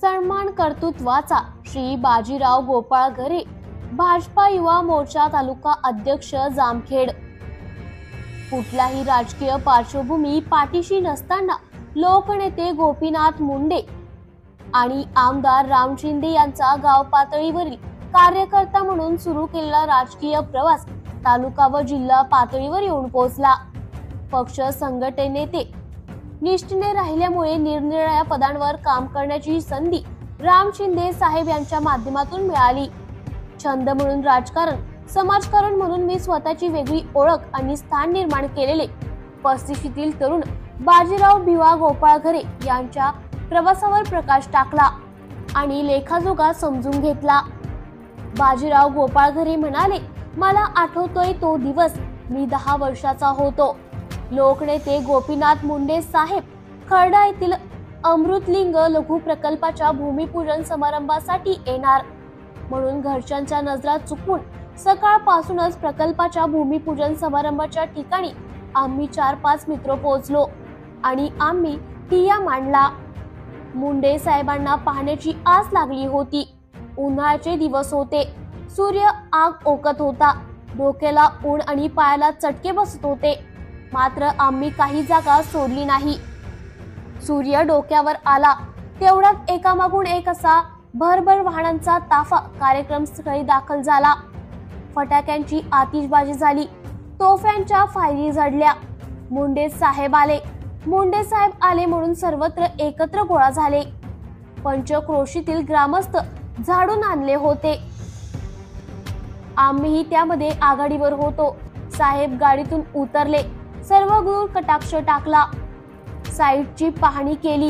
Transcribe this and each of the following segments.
सन्मान कर्तृत्वाचा श्री बाजीराव गोपाळ घरे, भाजपा युवा मोर्चा तालुका अध्यक्ष जामखेड। कुठलाही राजकीय पार्श्वभूमी पाठीशी नसताना लोकनेते गोपीनाथ मुंडे आणि आमदार राम शिंदे यांचा गाव पातळीवरील कार्यकर्ता म्हणून सुरू केलेला राजकीय प्रवास तालुका व जिल्हा पातळीवर येऊन पोहोचला। पक्ष संघटनेते निष्ठेने राहिल्यामुळे निरनिराळ्या पदांवर काम करण्याची संधी राम शिंदे साहेब यांच्या माध्यमातून मिळाली। छंद म्हणून राजकारण, समाजकारण म्हणून मी स्वतःची वेगळी ओळख आणि स्थान निर्माण केलेले 35तील तरुण बाजीराव भिवा गोपाळ घरे यांच्या प्रवासावर प्रकाश टाकला आणि लेखाजोखा समजून घेतला। बाजीराव गोपाळ घरे म्हणाले, मला आठवतोय तो दिवस, मी 10 वर्षाचा होतो। लोकनेते गोपीनाथ मुंडे साहेब खर्डा येथील अमृतलिंग लघु प्रकल्पाच्या भूमिपूजन समारंभासाठी येणार म्हणून घरच्यांच्या नजरा चुकवून सकाळपासूनच प्रकल्पाच्या भूमिपूजन समारंभाच्या ठिकाणी आम्ही 4-5 मित्र पोहोचलो आणि आम्ही ठिय्या मांडला। मुंडे साहेबांना पाहण्याची आस लागली होती। उन्हाळ्याचे दिवस होते, सूर्य आग ओकत होता, डोक्याला ऊन आणि पायाला चटके बसत होते, मात्र आम्ही काही जागा सोडली नाही। सूर्य डोक्यावर आला तेवढ्यात एकामागून एक असा भरभर वाहनांचा ताफा कार्यक्रम स्थळी दाखल झाला। फटाक्यांची आतिषबाजी झाली, तोफ्यांच्या फायरी झडल्या। मुंडे साहेब आले म्हणून सर्वत्र एकत्र गोळा झाले। पंचक्रोशीतील ग्रामस्थ झाडून आणले होते, आम्हीही त्यामध्ये आघाडीवर होतो। साहेब गाडीतून उतरले, सर्व गृह कटाक्ष टाकला, साईटची पाहणी केली,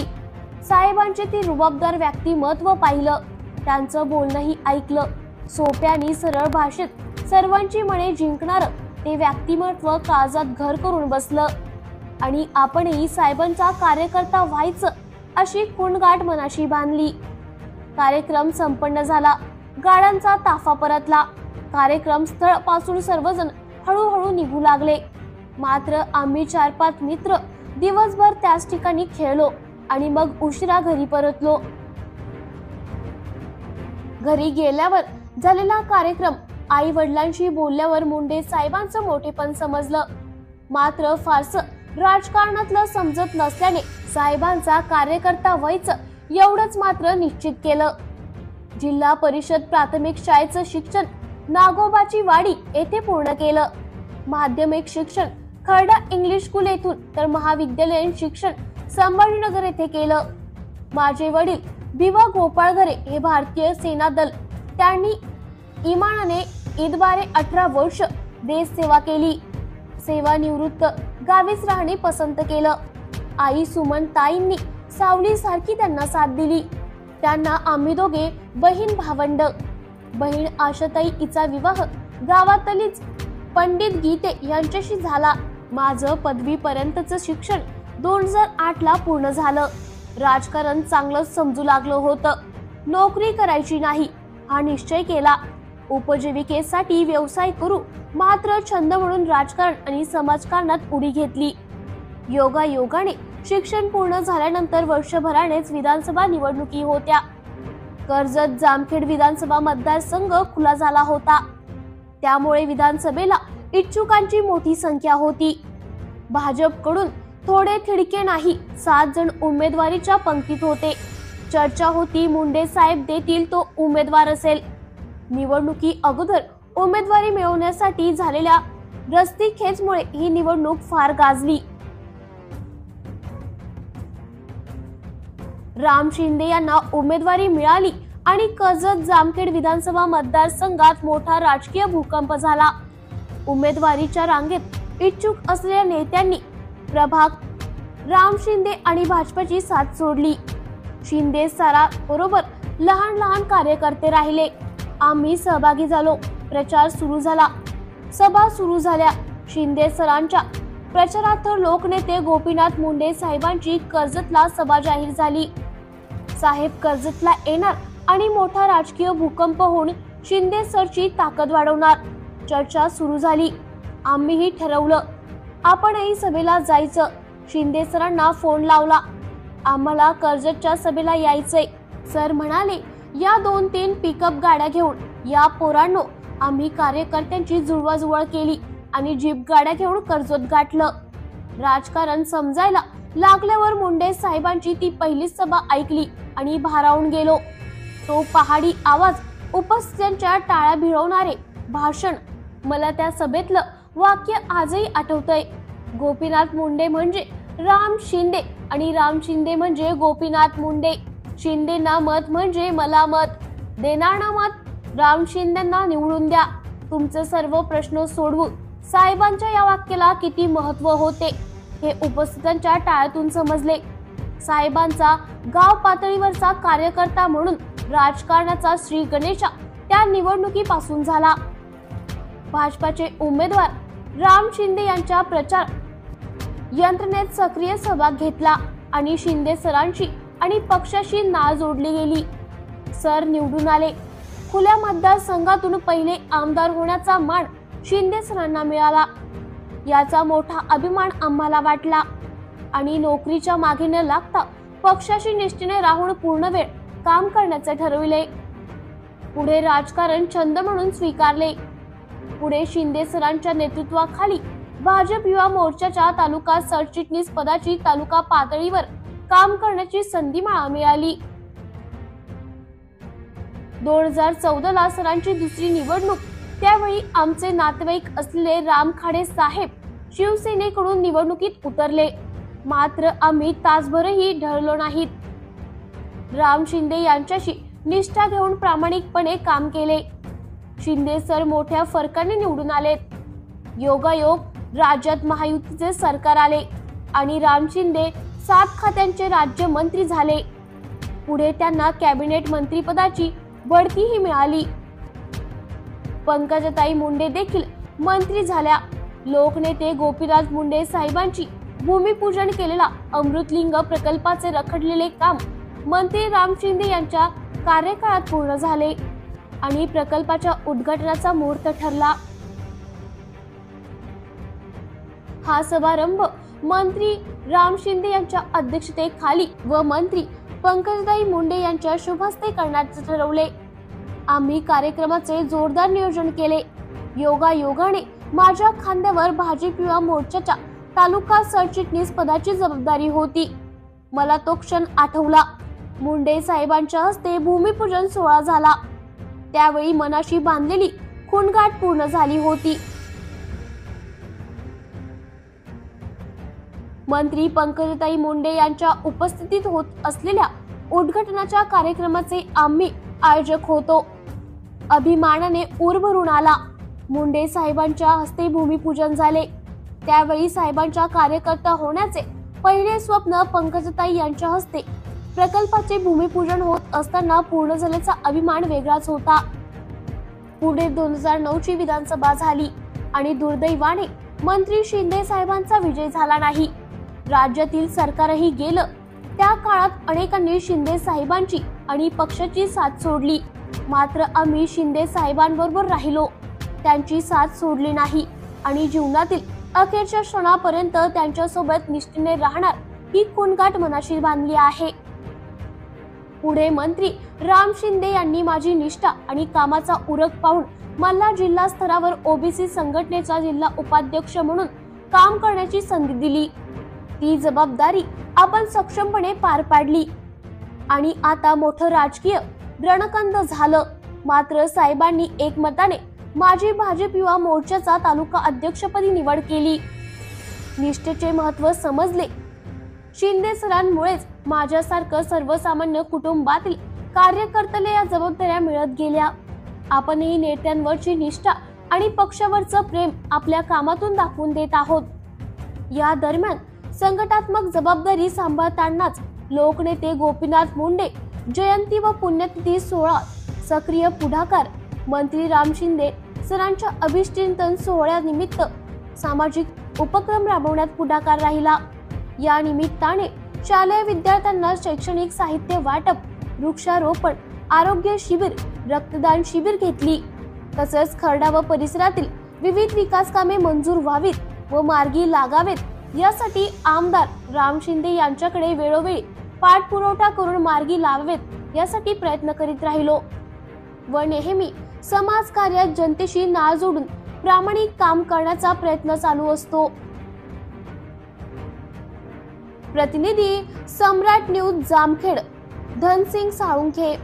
साहेबांचे ती रुबाबदार व्यक्तिमत्व पाहिलं, त्यांचं बोलणंही ऐकलं। सोप्या आणि सरळ भाषेत सर्वांची मने जिंकणारं ते व्यक्तिमत्व काळजात घर करून बसलं आणि आपणही साहेबांचा कार्यकर्ता व्हायचं अशी खुणगाठ मनाशी बांधली। कार्यक्रम संपन्न झाला, गाड्यांचा ताफा परतला। कार्यक्रम स्थळ पासून सर्वजण हळूहळू निघू लागले, मात्र आम्ही 4-5 मित्र दिवसभर त्याच ठिकाणी खेळलो आणि मग उशिरा घरी परतलो। घरी गेल्यावर झालेला कार्यक्रम आई वडिलांशी बोलल्यावर मुंडे साहेबांचं मोठेपण समजलं, मात्र फारसं राजकारणातलं समजत नसल्याने साहेबांचा कार्यकर्ता व्हायचं एवढंच मात्र निश्चित केलं। जिल्हा परिषद प्राथमिक शाळेचं शिक्षण नागोबाची वाडी येथे पूर्ण केलं। माध्यमिक शिक्षण खर्डा इंग्लिश स्कूल येथून तर महाविद्यालयीन शिक्षण संभाजीनगर येथे केलं। माझे वडील भिवा गोपाळ घरे हे भारतीय सेना दल, त्यांनी इमानाने ईदबारे 18 वर्ष देश सेवा केली। सेवानिवृत्त गावीच राहणे पसंत केलं। आई सुमन ताईंनी सावली सारखी त्यांना साथ दिली। त्यांना आम्ही दोघे बहीण भावंड। बहीण आशाताई हिचा विवाह गावातलीच पंडित गीते यांच्याशी झाला। माझं पदवीपर्यंतचं शिक्षण 2008 ला पूर्ण झालं। राजकारण चांगलंच समजू लागलं होतं, नोकरी करायची नाही हा निश्चय केला। उपजीविकेसाठी व्यवसाय करू, मात्र छंद म्हणून राजकारण आणि समाजकारणात उडी घेतली। योगायोगाने शिक्षण पूर्ण झाल्यानंतर वर्षभरानेच विधानसभा निवडणुकी होत्या। कर्जत जामखेड विधानसभा मतदारसंघ खुला झाला होता, त्यामुळे विधानसभेला इच्छुकांची मोठी संख्या होती। भाजपकडून थोडे थिडके नाही, 7 जण उमेदवारीच्या पंक्तीत होते। चर्चा होती मुंडे साहेब देतील तो उमेदवार असेल। निवडणुकी अगोदर उमेदवारी मिळवण्यासाठी झालेल्या रस्सीखेचमुळे ही निवडणूक फार गाजली। राम शिंदे यांना उमेदवारी मिळाली आणि कर्जत जामखेड विधानसभा मतदारसंघात मोठा राजकीय भूकंप झाला। उमेदवारीच्या रांगेत इच्छुक असलेल्या नेत्यांनी प्रभाग राम शिंदे आणि भाजपची साथ सोडली। शिंदे सरा बरोबर लहान लहान कार्यकर्ते राहिले, आम्ही सहभागी झालो। प्रचार सुरू झाला, सभा सुरू झाल्या। शिंदे सरांच्या प्रचारार्थ लोकनेते गोपीनाथ मुंडे साहेबांची कर्जतला सभा जाहीर झाली। साहेब कर्जतला येणार आणि मोठा राजकीय भूकंप होऊन शिंदे सरची ताकद वाढवणार। चर्चा सुरू झाली, आम्हीही ठरवलं आपणही सभेला जायचं। शिंदे सरांना फोन लावला, आम्हाला कर्जतच्या सभेला यायचंय, सर म्हणाले, या 2-3 पिकअप गाड्या घेऊन या पोरांनो आम्ही कार्यकर्त्यांची जुळवाजुळव केली आणि जीप गाड्या घेऊन कर्जत गाठलं. राजकारण समजायला लागल्यावर मुंडे साहेबांची ती पहिली सभा ऐकली आणि भारावून गेलो. तो पहाडी आवाज, उपस्थितांच्या टाळ्या भिडवणारे भाषण, मला त्या सभेतलं वाक्य आजही आठवतंय. गोपीनाथ मुंडे म्हणजे राम शिंदे आणि राम शिंदे म्हणजे गोपीनाथ मुंडे. शिंदेना मत म्हणजे मला मत, देणार ना मत, राम शिंदेना निवडून द्या, तुमचे सर्व प्रश्न सोडवू. साहेबांच्या या वाक्याला किती महत्व होते हे उपस्थितांच्या टाळ्यातून समजले. साहेबांचा गाव पातळीवरचा कार्यकर्ता म्हणून राजकारणाचा श्री गणेशा त्या निवडणुकीपासून झाला. भाजपाचे उमेदवार राम शिंदे यांच्या प्रचार यंत्रणेत सक्रिय सहभाग घेतला आणि शिंदे सरांशी आणि पक्षाशी नाळ जोडली गेली. सर निवडून आले. खुल्या मतदारसंघातून पहिले आमदार होण्याचा मान शिंदे सरांना मिळाला. याचा मोठा अभिमान आम्हाला वाटला आणि नोकरीच्या मागे न लागता पक्षाशी निष्ठेने राहून पूर्ण वेळ काम करण्याचे ठरविले. पुढे राजकारण छंद म्हणून स्वीकारले. पुढे शिंदे सरांच्या नेतृत्वाखाली भाजप युवा मोर्चाच्या तालुका सरचिटणीस पदाची तालुका पातळीवर काम करण्याची संधी मला मिळाली. 2014ला सरांची दुसरी निवडणूक. त्यावेळी आमचे नातेवाईक असलेले राम खाडे साहेब शिवसेनेकडून निवडणुकीत उतरले. मात्र आम्ही तासभरही ढळलो नाहीत. राम शिंदे यांच्याशी निष्ठा घेऊन प्रामाणिकपणे काम केले. शिंदे सर मोठ्या फरकाने निवडून आलेत. योगायोग राज्यात महायुतीचे सरकार आले आणि राम शिंदे 7 खात्यांचे राज्यमंत्री झाले. पुढे त्यांना कॅबिनेट मंत्रीपदाची बढतीही मिळाली. पंकजाताई मुंडे देखील मंत्री झाल्या. लोकनेते गोपीनाथ मुंडे साहेबांची भूमिपूजन केलेला अमृतलिंग प्रकल्पाचे रखडलेले काम मंत्री राम शिंदे यांच्या कार्यकाळात पूर्ण झाले आणि प्रकल्पाच्या उद्घाटनाचा मुहूर्त ठरला. हा समारंभ मंत्री राम शिंदे यांच्या अध्यक्षतेखाली व मंत्री पंकजाताई मुंडे यांच्या शुभ हस्ते करण्याचे ठरवले. आम्ही कार्यक्रमाचे जोरदार नियोजन केले. योगायोगाने माझ्या खांद्यावर भाजप युवा मोर्चाच्या तालुका सरचिटणीस पदाची जबाबदारी होती. मला तो क्षण आठवला. मुंडे साहेबांच्या हस्ते भूमिपूजन सोहळा झाला. त्यावेळी मनाशी बांधलेली खूणगाठ पूर्ण झाली होती. मंत्री पंकजाताई मुंडे यांच्या उपस्थितीत होत असलेल्या उद्घाटनाच्या कार्यक्रमाचे आम्ही आयोजक होतो. अभिमानाने ऊर भरून आला. मुंडे साहेबांच्या हस्ते भूमिपूजन झाले. त्यावेळी साहेबांच्या कार्यकर्ता होण्याचे पहिले स्वप्न पंकजाताई यांच्या हस्ते प्रकल्पाचे भूमिपूजन होत असताना पूर्ण झाल्याचा अभिमान वेगळाच होता. पुढे 2009ची विधानसभा झाली आणि दुर्दैवाने मंत्री शिंदे साहेबांचा विजय झाला नाही. राज्यातील सरकारही गेलं. त्या काळात अनेकांनी शिंदे साहेबांची आणि पक्षाची साथ सोडली. मात्र आम्ही शिंदे साहेबांबरोबर राहिलो. त्यांची साथ सोडली नाही आणि जीवनातील अखेरच्या क्षणापर्यंत त्यांच्यासोबत निष्ठेने राहणार ही खूणगाठ मनाशी बांधली आहे. पुढे मंत्री राम शिंदे यांनी माझी निष्ठा आणि कामाचा उरक पाहून मला जिल्हा स्तरावर ओबीसी संघटनेचा जिल्हा उपाध्यक्ष म्हणून काम करण्याची संधी दिली. ती जबाबदारी आपण सक्षमपणे पार पाडली आणि आता मोठं राजकीय रणकंद झालं. मात्र साहेबांनी एकमताने माझी भाजप युवा मोर्चाचा तालुका अध्यक्षपदी निवड केली. निष्ठेचे महत्व समजले. शिंदे सरांमुळेच माझ्यासारखं सर्वसामान्य कुटुंबातील कार्यकर्त्याला या जबाबदाऱ्या मिळत गेल्या. आपणही नेत्यांवरची निष्ठा आणि पक्षावरचं प्रेम आपल्या कामातून दाखवून देत आहोत. या दरम्यान संघटनात्मक जबाबदारी सांभाळतानाच लोकनेते गोपीनाथ मुंडे जयंती व पुण्यतिथी सोहळा सक्रिय पुढाकार, मंत्री राम शिंदे सरांच्या अभिष्टचिंतन सोहळ्यानिमित्त सामाजिक उपक्रम राबवण्यात पुढाकार राहिला. या निमित्ताने शालेय विद्यार्थ्यांना शैक्षणिक साहित्य वाटप, वृक्षारोपण, आरोग्य शिबिर, रक्तदान शिबिर घेतली. तसेच खर्डा व परिसरातील विविध विकास कामे मंजूर व्हावीत व मार्गी लागावेत यासाठी आमदार राम शिंदे यांच्याकडे वेळोवेळी पाठपुरावा करून मार्गी लावावेत यासाठी प्रयत्न करीत राहिलो व नेहमी समाजकार्यात जनतेशी नाळ जोडून प्रामाणिक काम करण्याचा प्रयत्न चालू असतो। प्रतिनिधी सम्राट न्यूज जामखेड, धनसिंग साळुंखे।